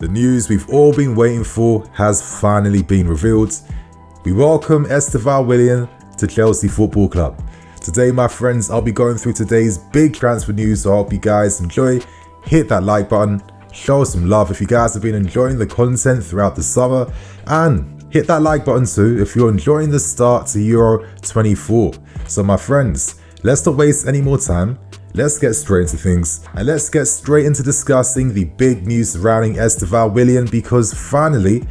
The news we've all been waiting for has finally been revealed. We welcome Estevao Willian to Chelsea Football Club. Today, my friends, I'll be going through today's big transfer news, so I hope you guys enjoy. Hit that like button, show some love if you guys have been enjoying the content throughout the summer, and hit that like button too if you're enjoying the start to Euro 24. So my friends, let's not waste any more time. Let's get straight into things, and let's get straight into discussing the big news surrounding Estevao Willian, because finally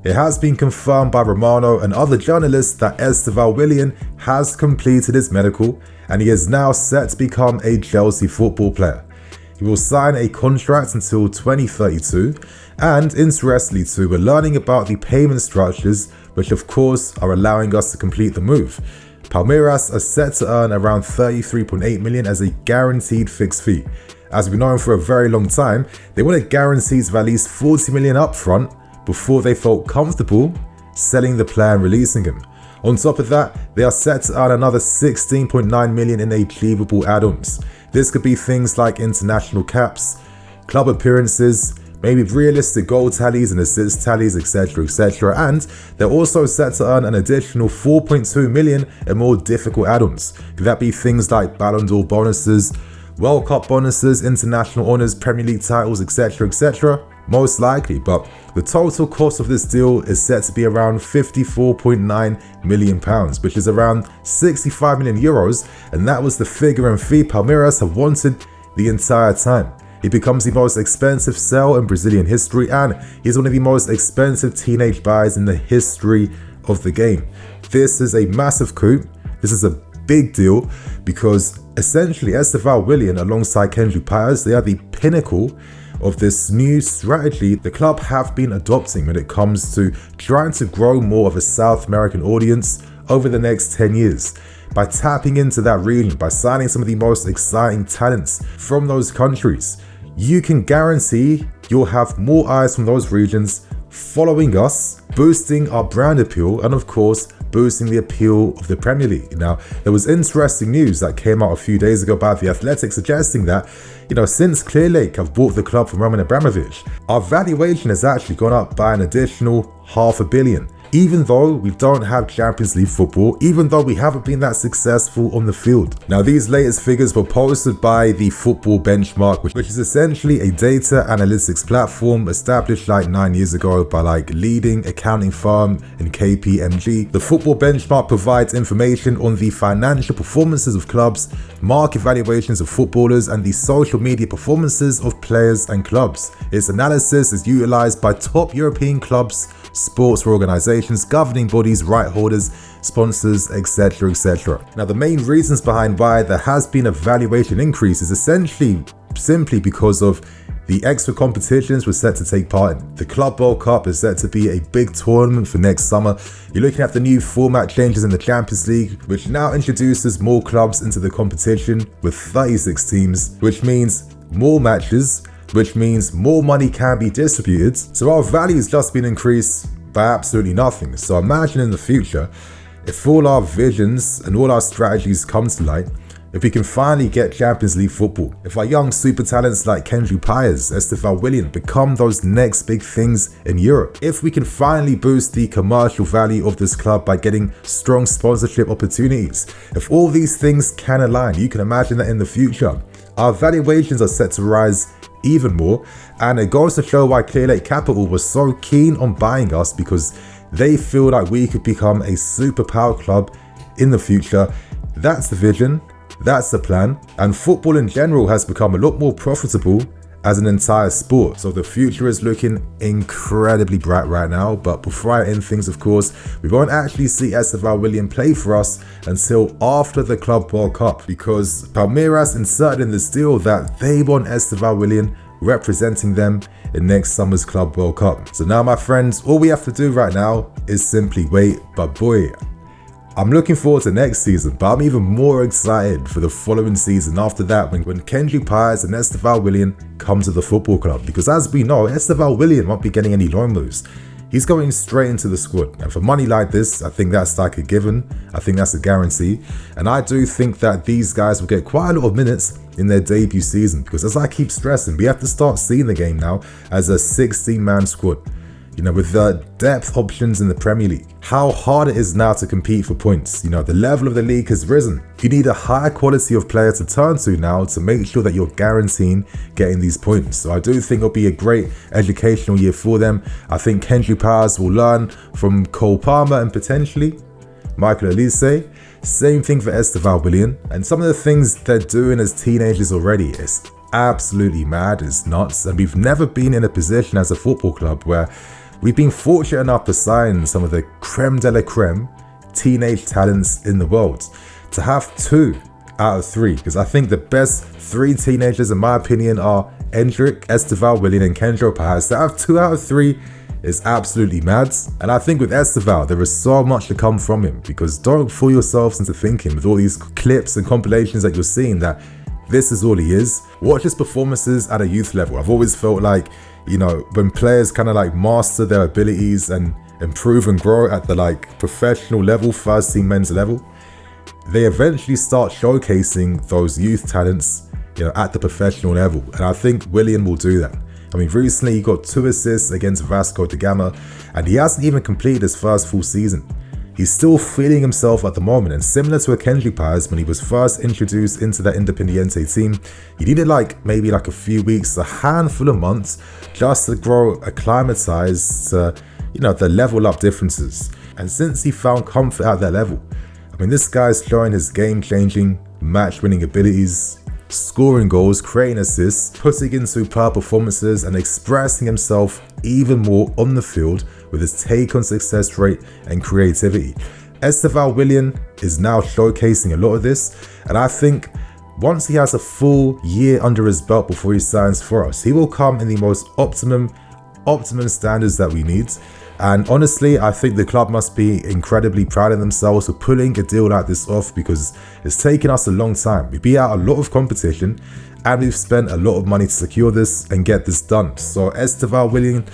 it has been confirmed by Romano and other journalists that Estevao Willian has completed his medical and he is now set to become a Chelsea football player. He will sign a contract until 2032, and interestingly too, we're learning about the payment structures which of course are allowing us to complete the move. Palmeiras are set to earn around 33.8 million as a guaranteed fixed fee. As we've known for a very long time, they wanted guarantees of at least 40 million up front before they felt comfortable selling the player and releasing him. On top of that, they are set to earn another 16.9 million in achievable add-ons. This could be things like international caps, club appearances, maybe realistic goal tallies and assist tallies, etc. And they're also set to earn an additional 4.2 million in more difficult add-ons. Could that be things like Ballon d'Or bonuses, World Cup bonuses, international honours, Premier League titles, etc. Most likely, but the total cost of this deal is set to be around £54.9 million, which is around 65 million euros, and that was the figure and fee Palmeiras have wanted the entire time. He becomes the most expensive sale in Brazilian history, and he's one of the most expensive teenage buys in the history of the game. This is a massive coup. This is a big deal because essentially Estevao Willian alongside Kendrick Pires, they are the pinnacle of this new strategy the club have been adopting when it comes to trying to grow more of a South American audience over the next 10 years. By tapping into that region, by signing some of the most exciting talents from those countries, you can guarantee you'll have more eyes from those regions following us, boosting our brand appeal, and of course, boosting the appeal of the Premier League. Now, there was interesting news that came out a few days ago about The Athletic suggesting that, since Clearlake have bought the club from Roman Abramovich, our valuation has actually gone up by an additional £500 million. Even though we don't have Champions League football, even though we haven't been that successful on the field. Now, these latest figures were posted by the Football Benchmark, which is essentially a data analytics platform established like 9 years ago by leading accounting firm in KPMG. The Football Benchmark provides information on the financial performances of clubs, market valuations of footballers, and the social media performances of players and clubs. Its analysis is utilized by top European clubs, sports organizations, governing bodies, right holders, sponsors, etc. Now, the main reasons behind why there has been a valuation increase is essentially simply because of the extra competitions we're set to take part in. The Club World Cup is set to be a big tournament for next summer. You're looking at the new format changes in the Champions League, which now introduces more clubs into the competition with 36 teams, which means more matches, which means more money can be distributed. So our value has just been increased by absolutely nothing. So imagine in the future, if all our visions and all our strategies come to light, if we can finally get Champions League football, if our young super talents like Kendrick Pires, Estevao Willian become those next big things in Europe, if we can finally boost the commercial value of this club by getting strong sponsorship opportunities, if all these things can align, you can imagine that in the future, our valuations are set to rise even more, and it goes to show why Clearlake Capital was so keen on buying us, because they feel like we could become a superpower club in the future. That's the vision, that's the plan, and football in general has become a lot more profitable as an entire sport. So the future is looking incredibly bright right now. But before I end things, of course, we won't actually see Estevao Willian play for us until after the Club World Cup, because Palmeiras inserted in this deal that they want Estevao Willian representing them in next summer's Club World Cup. So now, my friends, all we have to do right now is simply wait. But boy, I'm looking forward to next season, but I'm even more excited for the following season after that, when Kendrick Pires and Estevao Willian come to the football club. Because as we know, Estevao Willian won't be getting any loan moves. He's going straight into the squad. And for money like this, I think that's like a given. I think that's a guarantee. And I do think that these guys will get quite a lot of minutes in their debut season, because as I keep stressing, we have to start seeing the game now as a 16-man squad. You know, with the depth options in the Premier League, how hard it is now to compete for points. You know, the level of the league has risen. You need a higher quality of player to turn to now to make sure that you're guaranteeing getting these points. So I do think it'll be a great educational year for them. I think Kendrick Powers will learn from Cole Palmer and potentially Michael Olise. Same thing for Estevao Willian. And some of the things they're doing as teenagers already is absolutely mad, it's nuts. And we've never been in a position as a football club where we've been fortunate enough to sign some of the creme de la creme teenage talents in the world. To have 2 out of 3, because I think the best 3 teenagers in my opinion are Endrick, Estevao Willian and Kendrick Powers. To have 2 out of 3 is absolutely mad. And I think with Estevao, there is so much to come from him, because don't fool yourselves into thinking with all these clips and compilations that you're seeing that this is all he is. Watch his performances at a youth level. I've always felt like, you know, when players kind of like master their abilities and improve and grow at the like professional level, first team men's level, they eventually start showcasing those youth talents, you know, at the professional level. And I think Willian will do that. I mean, recently he got 2 assists against Vasco da Gama, and he hasn't even completed his first full season. He's still feeling himself at the moment, and similar to a Kendrick Powers when he was first introduced into that Independiente team, he needed maybe a few weeks, a handful of months, just to grow acclimatized to, you know, the level up differences. And since he found comfort at that level, I mean, this guy's showing his game-changing, match-winning abilities, scoring goals, creating assists, putting in superb performances and expressing himself even more on the field with his take on success rate and creativity. Estevao Willian is now showcasing a lot of this, and I think once he has a full year under his belt before he signs for us, he will come in the most optimum standards that we need. And honestly, I think the club must be incredibly proud of themselves for pulling a deal like this off, because it's taken us a long time. We beat out a lot of competition and we've spent a lot of money to secure this and get this done. So Estevao Willian,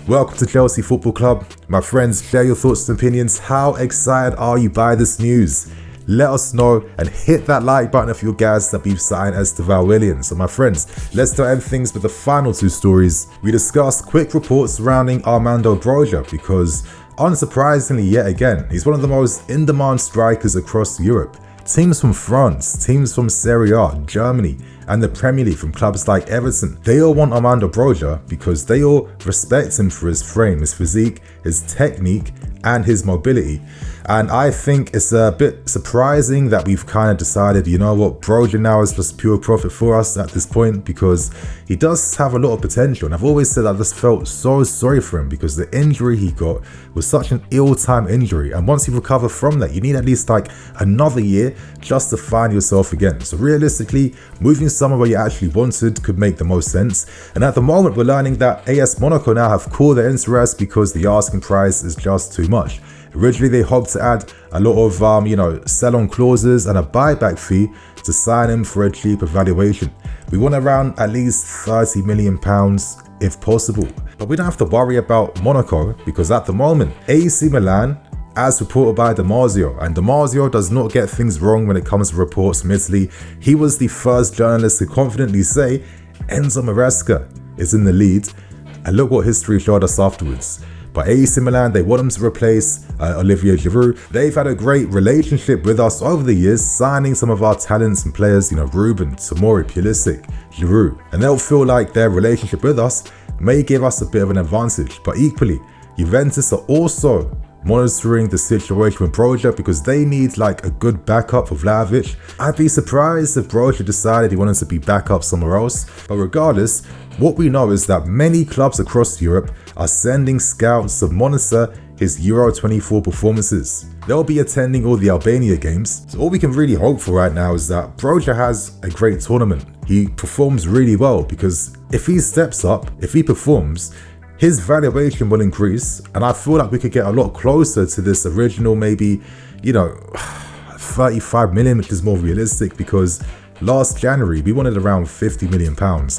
welcome to Chelsea Football Club. My friends, share your thoughts and opinions. How excited are you by this news? Let us know and hit that like button if you're gassed that we've signed Estevao Willian. So my friends, let's not end things with the final 2 stories. We discussed quick reports surrounding Armando Broja, because unsurprisingly yet again, he's one of the most in-demand strikers across Europe. Teams from France, teams from Serie A, Germany, and the Premier League from clubs like Everton, they all want Armando Broja because they all respect him for his frame, his physique, his technique, and his mobility. And I think it's a bit surprising that we've kind of decided, you know what, Broja now is just pure profit for us at this point, because he does have a lot of potential. And I've always said I just felt so sorry for him, because the injury he got was such an ill-timed injury. And once you recover from that, you need at least another year just to find yourself again. So realistically, moving somewhere where you actually wanted could make the most sense. And at the moment, we're learning that AS Monaco now have called their interest because the asking price is just too much. Originally, they hoped to add a lot of, sell-on clauses and a buyback fee to sign him for a cheaper valuation. We want around at least £30 million if possible. But we don't have to worry about Monaco, because at the moment, AC Milan, as reported by Damasio, and Damasio does not get things wrong when it comes to reports from Italy. He was the first journalist to confidently say Enzo Maresca is in the lead, and look what history showed us afterwards. But AC Milan, they want him to replace Olivier Giroud. They've had a great relationship with us over the years, signing some of our talents and players, Ruben, Tomori, Pulisic, Giroud. And they'll feel like their relationship with us may give us a bit of an advantage. But equally, Juventus are also monitoring the situation with Broja, because they need a good backup for Vlahovic. I'd be surprised if Broja decided he wanted to be back up somewhere else. But regardless, what we know is that many clubs across Europe are sending scouts to monitor his Euro 24 performances. They'll be attending all the Albania games. So all we can really hope for right now is that Broja has a great tournament. He performs really well, because if he steps up, if he performs, his valuation will increase, and I feel like we could get a lot closer to this original, maybe, 35 million, which is more realistic, because last January we wanted around £50 million,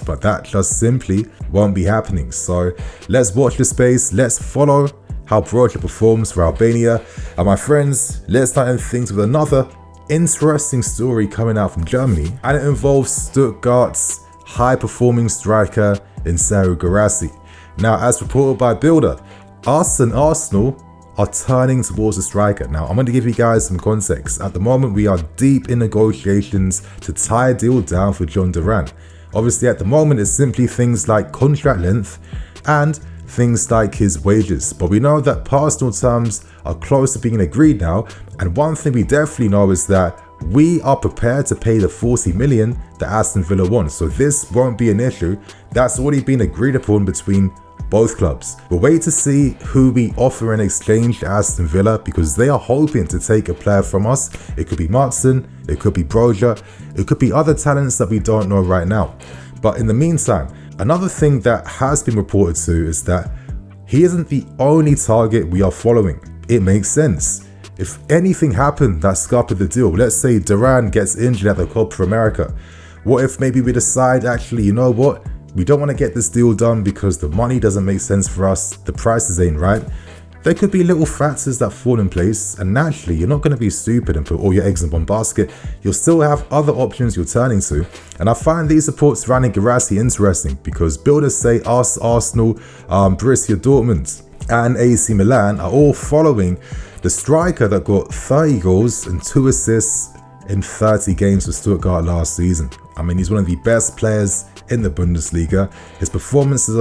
but that just simply won't be happening. So let's watch the space, let's follow how Broja performs for Albania, and my friends, let's not end things with another interesting story coming out from Germany, and it involves Stuttgart's high-performing striker in Serhou Guirassy. Now, as reported by Bild, us and Arsenal are turning towards a striker. Now, I'm going to give you guys some context. At the moment, we are deep in negotiations to tie a deal down for John Duran. Obviously, at the moment, it's simply things like contract length and things like his wages. But we know that personal terms are close to being agreed now. And one thing we definitely know is that we are prepared to pay the 40 million that Aston Villa want. So this won't be an issue. That's already been agreed upon between both clubs. We'll wait to see who we offer in exchange to Aston Villa, because they are hoping to take a player from us. It could be Martin, it could be Broja, it could be other talents that we don't know right now. But in the meantime, another thing that has been reported to is that he isn't the only target we are following. It makes sense. If anything happened that scuppered the deal, let's say Duran gets injured at the Copa America, what if maybe we decide, actually, you know what? We don't want to get this deal done because the money doesn't make sense for us, the prices ain't right. There could be little factors that fall in place, and naturally, you're not going to be stupid and put all your eggs in one basket. You'll still have other options you're turning to. And I find these reports surrounding Guirassy interesting because builders say us, Arsenal, Borussia Dortmund and AC Milan are all following the striker that got 30 goals and 2 assists in 30 games for Stuttgart last season. I mean, he's one of the best players in the Bundesliga. His performances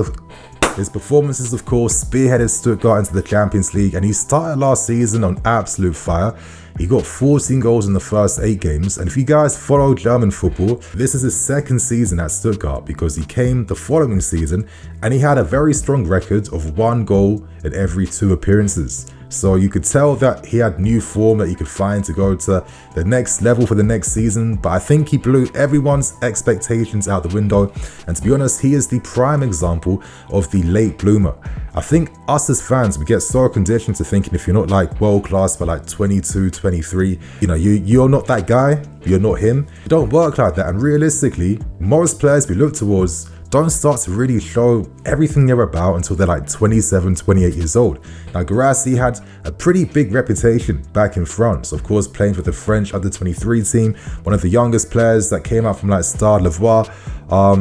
of course spearheaded Stuttgart into the Champions League, and he started last season on absolute fire. He got 14 goals in the first 8 games, and if you guys follow German football, this is his second season at Stuttgart, because he came the following season and he had a very strong record of 1 goal in every 2 appearances. So you could tell that he had new form that he could find to go to the next level for the next season. But I think he blew everyone's expectations out the window. And to be honest, he is the prime example of the late bloomer. I think us as fans, we get so conditioned to thinking if you're not like world class by like 22, 23, you know, you're not that guy, you're not him. It don't work like that. And realistically, most players we look towards don't start to really show everything they're about until they're like 27, 28 years old. Now, Guirassy had a pretty big reputation back in France, of course, playing for the French under-23 team, one of the youngest players that came out from like Stade Lavoir.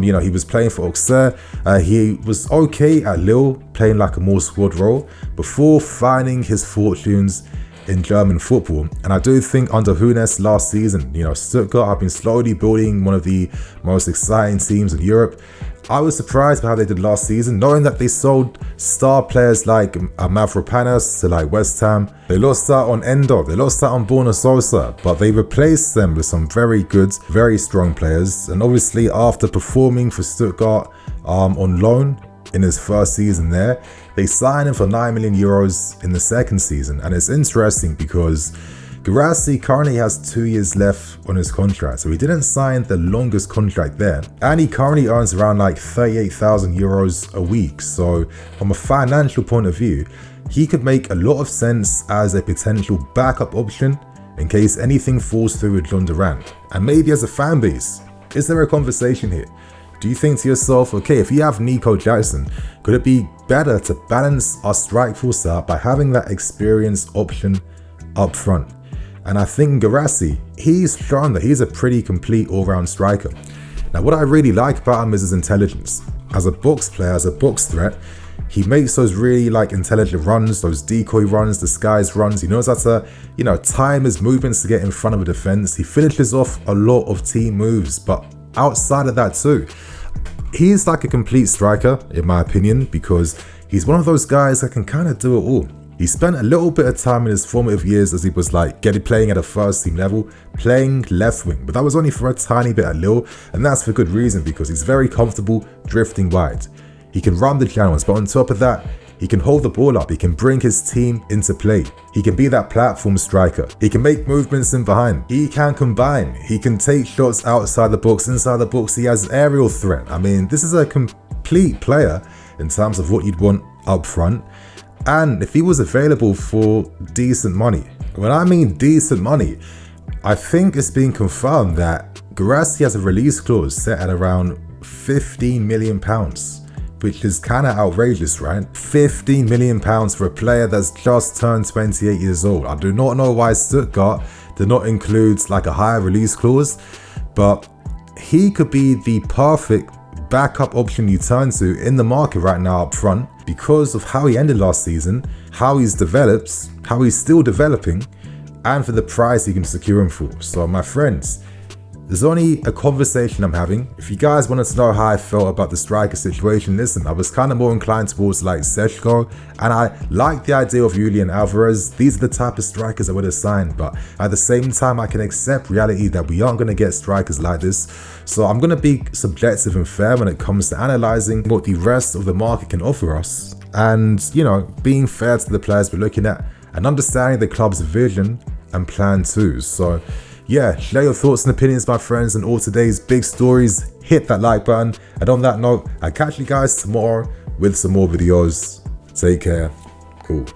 You know, he was playing for Auxerre. He was okay at Lille, playing like a more squad role, before finding his fortunes in German football. And I do think under Hoeneß last season, you know, Stuttgart have been slowly building one of the most exciting teams in Europe. I was surprised by how they did last season, knowing that they sold star players like Mavropanos to like West Ham. They lost out on Endo, they lost out on Borna Sosa, but they replaced them with some very good, very strong players. And obviously, after performing for Stuttgart on loan in his first season there, they signed him for 9 million euros in the second season. And it's interesting because Guirassy currently has 2 years left on his contract, so he didn't sign the longest contract there, and he currently earns around like 38,000 euros a week. So from a financial point of view, he could make a lot of sense as a potential backup option in case anything falls through with John Duran. And maybe as a fan base, is there a conversation here? Do you think to yourself, okay, if you have Nico Jackson, could it be better to balance our strike force out by having that experienced option up front? And I think Guirassy, he's shown that he's a pretty complete all-round striker. Now, what I really like about him is his intelligence. As a box player, as a box threat, he makes those really like intelligent runs, those decoy runs, disguise runs. He knows how to, you know, time his movements to get in front of a defense. He finishes off a lot of team moves, but outside of that too, he's like a complete striker, in my opinion, because he's one of those guys that can kind of do it all. He spent a little bit of time in his formative years as he was like playing at a first team level, playing left wing, but that was only for a tiny bit at Lille, and that's for good reason, because he's very comfortable drifting wide. He can run the channels, but on top of that, he can hold the ball up, he can bring his team into play, he can be that platform striker, he can make movements in behind, he can combine, he can take shots outside the box, inside the box, he has aerial threat. I mean, this is a complete player in terms of what you'd want up front. And if he was available for decent money, when I mean decent money, I think it's been confirmed that Guirassy has a release clause set at around £15 million which is kind of outrageous, right? £15 million for a player that's just turned 28 years old. I do not know why Stuttgart did not include like a higher release clause, but he could be the perfect backup option you turn to in the market right now up front because of how he ended last season, how he's developed, how he's still developing, and for the price you can secure him for. So my friends, there's only a conversation I'm having. If you guys wanted to know how I felt about the striker situation, listen, I was kind of more inclined towards like Serhou, and I like the idea of Julian Alvarez. These are the type of strikers I would have signed, but at the same time, I can accept reality that we aren't going to get strikers like this. So I'm going to be subjective and fair when it comes to analysing what the rest of the market can offer us. And, you know, being fair to the players we're looking at and understanding the club's vision and plan too. So yeah, share your thoughts and opinions, my friends, on all today's big stories. Hit that like button. And on that note, I'll catch you guys tomorrow with some more videos. Take care. Cool.